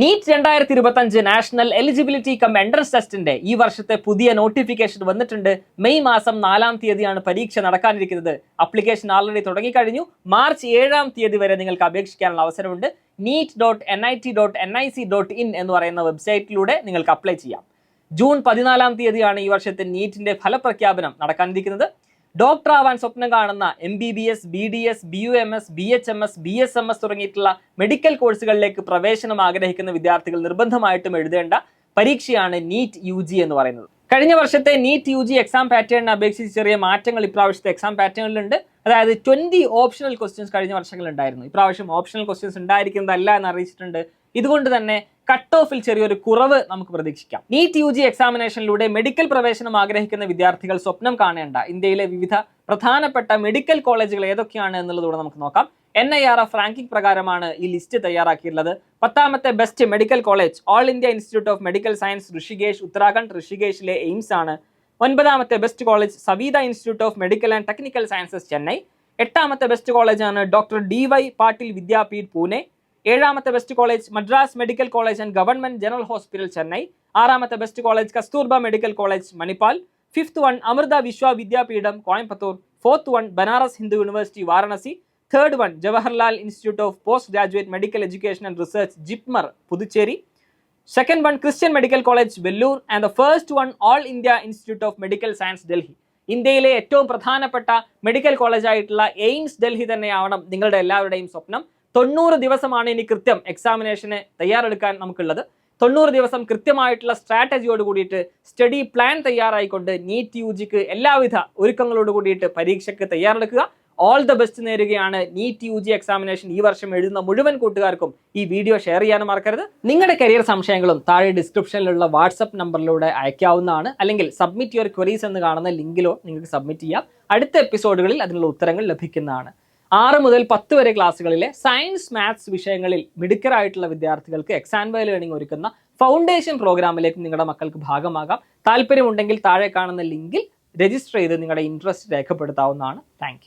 NEET 2025 national eligibility cum entrance ടെസ്റ്റിന്റെ ഈ വർഷത്തെ പുതിയ നോട്ടിഫിക്കേഷൻ വന്നിട്ടുണ്ട്. മെയ് മാസം 4-ാം തീയതിയാണ് പരീക്ഷ നടക്കാനിരിക്കുന്നത്. അപ്ലിക്കേഷൻ ആൾറെഡി തുടങ്ങിക്കഴിഞ്ഞു. മാർച്ച് 7-ാം തീയതി വരെ നിങ്ങൾക്ക് അപേക്ഷിക്കാനുള്ള അവസരമുണ്ട്. neet.nit.nic.in എന്ന് പറയുന്ന വെബ്സൈറ്റിലൂടെ നിങ്ങൾക്ക് അപ്ലൈ ചെയ്യാം. ജൂൺ 14-ാം തീയതിയാണ് ഈ വർഷത്തെ നീറ്റിന്റെ ഫലപ്രഖ്യാപനം നടക്കാനിരിക്കുന്നത്. ഡോക്ടർ ആവാൻ സ്വപ്നം കാണുന്ന MBBS, BDS, BUMS, BHMS, BSMS തുടങ്ങിയിട്ടുള്ള മെഡിക്കൽ കോഴ്സുകളിലേക്ക് പ്രവേശനം ആഗ്രഹിക്കുന്ന വിദ്യാർത്ഥികൾ നിർബന്ധമായിട്ടും എഴുതേണ്ട പരീക്ഷയാണ് നീറ്റ് UG എന്ന് പറയുന്നത്. കഴിഞ്ഞ വർഷത്തെ നീറ്റ് UG എക്സാം പാറ്റേണിനെ അപേക്ഷിച്ച് ചെറിയ മാറ്റങ്ങൾ ഇപ്രാവശ്യത്തെ എക്സാം പാറ്റേണിലുണ്ട്. അതായത് 20 ഓപ്ഷണൽ ക്വസ്റ്റ്യൻസ് കഴിഞ്ഞ വർഷങ്ങളിൽ ഉണ്ടായിരുന്നു. ഇപ്രാവശ്യം ഓപ്ഷണൽ ക്വസ്റ്റ്യൻസ് ഉണ്ടായിരിക്കുന്നതല്ല എന്ന് അറിയിച്ചിട്ടുണ്ട്. ഇതുകൊണ്ട് തന്നെ കട്ട് ഓഫിൽ ചെറിയൊരു കുറവ് നമുക്ക് പ്രതീക്ഷിക്കാം. നീറ്റ് UG എക്സാമിനേഷനിലൂടെ മെഡിക്കൽ പ്രവേശനം ആഗ്രഹിക്കുന്ന വിദ്യാർത്ഥികൾ സ്വപ്നം കാണേണ്ട ഇന്ത്യയിലെ വിവിധ പ്രധാനപ്പെട്ട മെഡിക്കൽ കോളേജുകൾ ഏതൊക്കെയാണ് എന്നുള്ളതൂടെ നമുക്ക് നോക്കാം. NIRF റാങ്കിംഗ് പ്രകാരമാണ് ഈ ലിസ്റ്റ് തയ്യാറാക്കിയിട്ടുള്ളത്. 10ാമത്തെ best medical college all India institute of medical science Rishikesh, Uttarakhand. ഋഷികേശിലെ എയിംസ് ആണ്. 9ാമത്തെ best college Saveetha institute of medical and technical sciences, Chennai. 8ാമത്തെ ബെസ്റ്റ് കോളേജാണ് ഡോക്ടർ DY പാട്ടീൽ വിദ്യാപീഠ്, പൂനെ. 7ാമത്തെ best college Madras medical college and government general hospital, Chennai. 6ാമത്തെ best college Kasturba medical college, Manipal. 5th one Amrita Vishwa Vidyapeetham, Coimbatore. 4th one Banaras Hindu university, Varanasi. 3rd one Jawaharlal institute of post graduate medical education and research, JIPMER, Puducherry. 2nd one Christian medical college, Vellore. And the 1st one all India institute of medical science, Delhi. ഇന്ത്യയിലെ ഏറ്റവും പ്രധാനപ്പെട്ട medical college ആയിട്ടുള്ള AIIMS Delhi തന്നെയാവണം നിങ്ങളുടെ എല്ലാവരുടെയും സ്വപ്നം. 90 ദിവസമാണ് ഇനി കൃത്യം എക്സാമിനേഷന് തയ്യാറെടുക്കാൻ നമുക്കുള്ളത്. 90 ദിവസം കൃത്യമായിട്ടുള്ള സ്ട്രാറ്റജിയോട് കൂടിയിട്ട് സ്റ്റഡി പ്ലാൻ തയ്യാറായിക്കൊണ്ട് നീറ്റ് UGക്ക് എല്ലാവിധ ഒരുക്കങ്ങളോട് കൂടിയിട്ട് പരീക്ഷയ്ക്ക് തയ്യാറെടുക്കുക. ഓൾ ദ ബെസ്റ്റ് നേരുകയാണ്. നീറ്റ് UG എക്സാമിനേഷൻ ഈ വർഷം എഴുതുന്ന മുഴുവൻ കൂട്ടുകാർക്കും ഈ വീഡിയോ ഷെയർ ചെയ്യാനും മറക്കരുത്. നിങ്ങളുടെ കരിയർ സംശയങ്ങളും താഴെ ഡിസ്ക്രിപ്ഷനിലുള്ള വാട്സപ്പ് നമ്പറിലൂടെ അയക്കാവുന്നതാണ്. അല്ലെങ്കിൽ സബ്മിറ്റ് യുവർ ക്വരീസ് എന്ന് കാണുന്ന ലിങ്കിലോ നിങ്ങൾക്ക് സബ്മിറ്റ് ചെയ്യാം. അടുത്ത എപ്പിസോഡുകളിൽ അതിനുള്ള ഉത്തരങ്ങൾ ലഭിക്കുന്നതാണ്. 6 മുതൽ 10 വരെ ക്ലാസ്സുകളിലെ സയൻസ്, മാത്സ് വിഷയങ്ങളിൽ മിടുക്കരായിട്ടുള്ള വിദ്യാർത്ഥികൾക്ക് എക്സാം ലേണിംഗ് ഒരുക്കുന്ന ഫൗണ്ടേഷൻ പ്രോഗ്രാമിലേക്ക് നിങ്ങളുടെ മക്കൾക്ക് ഭാഗമാകാം. താല്പര്യമുണ്ടെങ്കിൽ താഴെ കാണുന്ന ലിങ്കിൽ രജിസ്റ്റർ ചെയ്ത് നിങ്ങളുടെ ഇൻട്രസ്റ്റ് രേഖപ്പെടുത്താവുന്നതാണ്. താങ്ക്